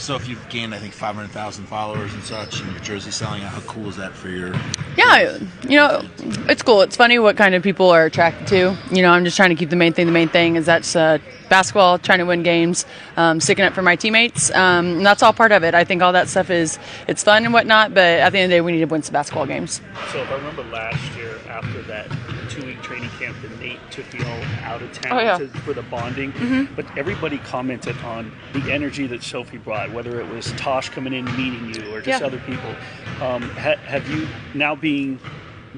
So if you've gained, I think, 500,000 followers and such, and your jersey selling out, how cool is that for your... Yeah, it's cool. It's funny what kind of people are attracted to. I'm just trying to keep the main thing. The main thing is that's basketball, trying to win games, sticking up for my teammates. And that's all part of it. I think all that stuff it's fun and whatnot, but at the end of the day, we need to win some basketball games. So if I remember last year after that 2-week training camp, that Nate took you all out of town for the bonding. Mm-hmm. But everybody commented on the energy that Sophie brought, whether it was Tosh coming in and meeting you or just other people. Have you, now being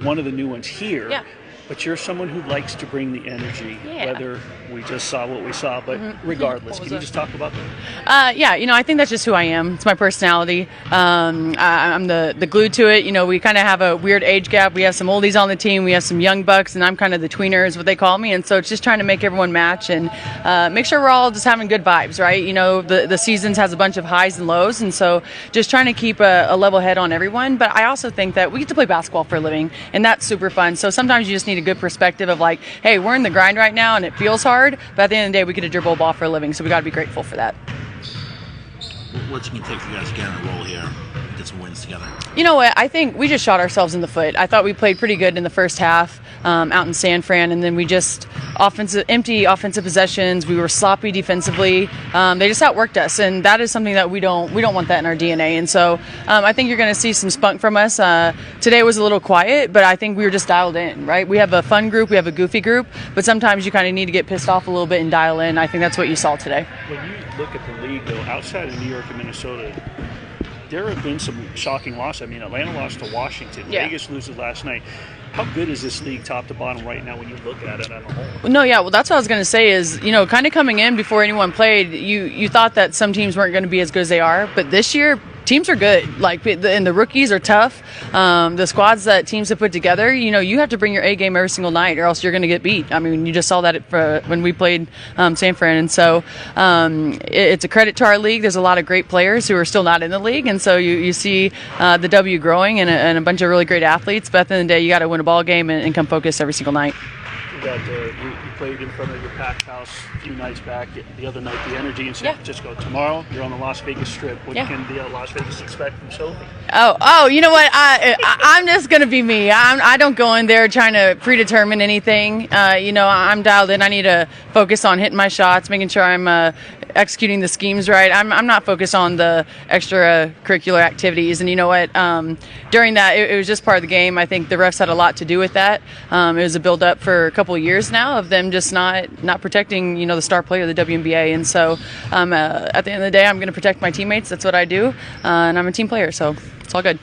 one of the new ones here, but you're someone who likes to bring the energy, whether we just saw what we saw, but regardless, can you just talk about that? I think that's just who I am. It's my personality. I'm the glue to it. We kind of have a weird age gap. We have some oldies on the team. We have some young bucks, and I'm kind of the tweener is what they call me. And so it's just trying to make everyone match and make sure we're all just having good vibes, right? The seasons has a bunch of highs and lows, and so just trying to keep a level head on everyone. But I also think that we get to play basketball for a living, and that's super fun. So sometimes you just need a good perspective of like, hey, we're in the grind right now, and it feels hard, but at the end of the day, we get to dribble a ball for a living, so we got to be grateful for that. What's it going to take for you guys to get on a roll here and get some wins together? You know what? I think we just shot ourselves in the foot. I thought we played pretty good in the first half out in San Fran, and then we just empty offensive possessions. We were sloppy defensively. They just outworked us, and that is something that we don't want that in our DNA. And so I think you're going to see some spunk from us. Today was a little quiet, but I think we were just dialed in, right? We have a fun group, we have a goofy group, but sometimes you kind of need to get pissed off a little bit and dial in. I think that's what you saw today. When you look at the league, though, outside of New York and Minnesota, there have been some shocking losses. I mean, Atlanta lost to Washington. Vegas loses last night. How good is this league top to bottom right now when you look at it on a whole? No, well, that's what I was going to say is, kind of coming in before anyone played, you thought that some teams weren't going to be as good as they are. But this year, teams are good. And the rookies are tough. The squads that teams have put together, you have to bring your A game every single night or else you're going to get beat. I mean, you just saw that when we played San Fran. And so it's a credit to our league. There's a lot of great players who are still not in the league. And so you see the W growing and a bunch of really great athletes. But at the end of the day, you got to win a ball game and come focused every single night. You played in front of your packed house a few nights back. The other night, the energy in San Francisco. Tomorrow, you're on the Las Vegas Strip. What can the Las Vegas expect from Sophie? Oh, you know what? I'm just going to be me. I don't go in there trying to predetermine anything. I'm dialed in. I need to focus on hitting my shots, making sure I'm executing the schemes right. I'm not focused on the extracurricular activities. And you know what? During that, it was just part of the game. I think the refs had a lot to do with that. It was a build-up for a couple of years now of them just not protecting, the star player of the WNBA. And so at the end of the day, I'm going to protect my teammates. That's what I do. And I'm a team player, so it's all good.